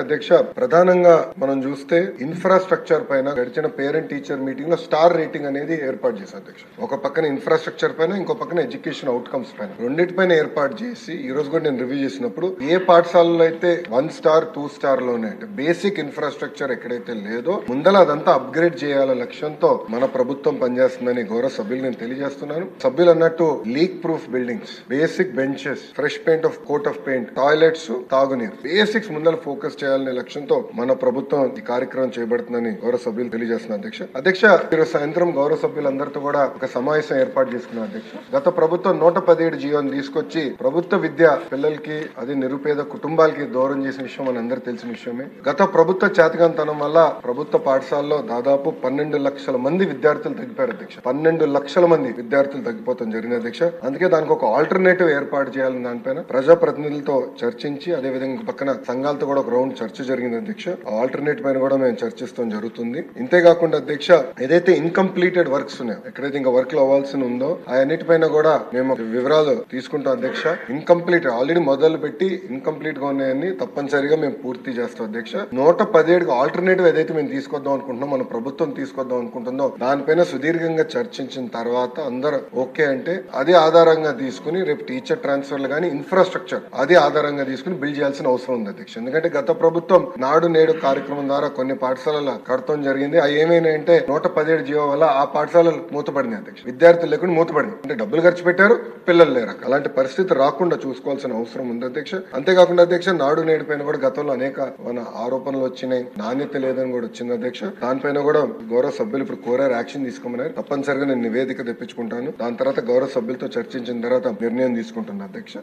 అధ్యక్ష, ప్రధానంగా మనం చూస్తే ఇన్ఫ్రాస్ట్రక్చర్ పైన గడిచిన పేరెంట్ టీచర్ మీటింగ్ లో స్టార్ రేటింగ్ అనేది ఏర్పాటు చేశారు అధ్యక్ష. ఒక పక్కన ఇన్ఫ్రాస్ట్రక్చర్ పైన, ఇంకో పక్కన ఎడ్యుకేషన్ అవుట్కమ్స్ పైన, రెండింటిపైన ఏర్పాటు చేసి ఈ రోజు కూడా నేను రివ్యూ చేసినప్పుడు ఏ పాఠశాలలో అయితే 1 స్టార్ 2 స్టార్ లోనే అంటే బేసిక్ ఇన్ఫ్రాస్ట్రక్చర్ ఎక్కడైతే లేదో ముందల అదంతా అప్గ్రేడ్ చేయాల లక్ష్యంతో మన ప్రభుత్వం పనిచేస్తుందని గౌరవ సభ్యులు నేను తెలియజేస్తున్నాను. సభ్యులు అన్నట్టు leak proof buildings, basic benches, fresh paint of coat of paint, toilets, తాగునీరు, బేసిక్స్ ముందర ఫోకస్ చేయాలనే లక్ష్యంతో మన ప్రభుత్వం ఈ కార్యక్రమం చేయబడుతుందని గౌరవ సభ్యులు తెలియజేస్తున్నారు అధ్యక్ష. ఈరోజు సాయంత్రం గౌరవ సభ్యులందరితో కూడా ఒక సమావేశం ఏర్పాటు చేసుకున్నారు అధ్యక్ష. గత ప్రభుత్వం 117 జీవోని తీసుకొచ్చి ప్రభుత్వ విద్య పిల్లలకి, అది నిరుపేద కుటుంబాలకి దూరం చేసిన విషయం మన అందరికి తెలిసిన విషయమే. గత ప్రభుత్వ చేతకంతనం వల్ల ప్రభుత్వ పాఠశాలలో దాదాపు 12 లక్షల మంది విద్యార్థులు తగ్గిపోయారు అధ్యక్ష. 12 లక్షల మంది విద్యార్థులు తగ్గిపోతాం జరిగింది అధ్యక్ష. అందుకే దానికి ఒక ఆల్టర్నేటివ్ ఏర్పాటు చేయాలని దానిపైన ప్రజాప్రతినిధులతో చర్చించి, అదే విధంగా పక్కన సంఘాలతో కూడా ఒక రౌండ్ చర్చ జరిగింది అధ్యక్ష. ఆల్టర్నేట్ పైన కూడా మేము చర్చిస్తాం జరుగుతుంది. ఇంతేకాకుండా అధ్యక్ష, ఏదైతే ఇన్కంప్లీటెడ్ వర్క్స్ ఉన్నాయో, ఎక్కడైతే ఇంకా వర్క్ లో అవ్వాల్సి ఉందో అన్నిటిపైన కూడా మేము వివరాలు తీసుకుంటాం అధ్యక్ష. ఇన్కంప్లీట్ ఆల్రెడీ మొదలు పెట్టి ఇన్కంప్లీట్ గా ఉన్నాయని తప్పనిసరిగా మేము పూర్తి చేస్తాం అధ్యక్ష. 117 ఆల్టర్నేటివ్ ఏదైతే మేము తీసుకొద్దాం అనుకుంటున్నాం, మన ప్రభుత్వం తీసుకొద్దాం అనుకుంటుందో దానిపైన సుదీర్ఘంగా చర్చించిన తర్వాత అందరూ ఓకే అంటే అది ఆధారంగా తీసుకుని రేపు టీచర్ ట్రాన్స్ఫర్లు కానీ ఇన్ఫ్రాస్ట్రక్చర్ అది ఆధారంగా తీసుకుని బిల్డ్ చేయాల్సిన అవసరం ఉంది అధ్యక్ష. ఎందుకంటే గత ప్రభుత్వం నాడు నేడు కార్యక్రమం ద్వారా కొన్ని పాఠశాలల కడతం జరిగింది. అవి ఏమైనాయంటే 117 జీవో వల్ల ఆ పాఠశాలలు మూతపడింది అధ్యక్ష. విద్యార్థులు లేకుండా మూతపడింది. అంటే డబ్బులు ఖర్చు పెట్టారు, పిల్లలు లేరు. అలాంటి పరిస్థితి రాకుండా చూసుకోవాల్సిన అవసరం ఉంది అధ్యక్ష. అంతేకాకుండా అధ్యక్ష, నాడు నేడు పైన కూడా గతంలో అనేక ఆరోపణలు వచ్చినాయి, నాణ్యత లేదని కూడా వచ్చింది అధ్యక్ష. దానిపైన కూడా గౌరవ సభ్యులు ఇప్పుడు కోరారు, యాక్షన్ తీసుకోమన్నారు. తప్పనిసరిగా నేను నివేదిక తెప్పించుకుంటాను. దాని తర్వాత గౌరవ సభ్యులతో చర్చించిన తర్వాత నిర్ణయం తీసుకుంటున్నాను అధ్యక్ష.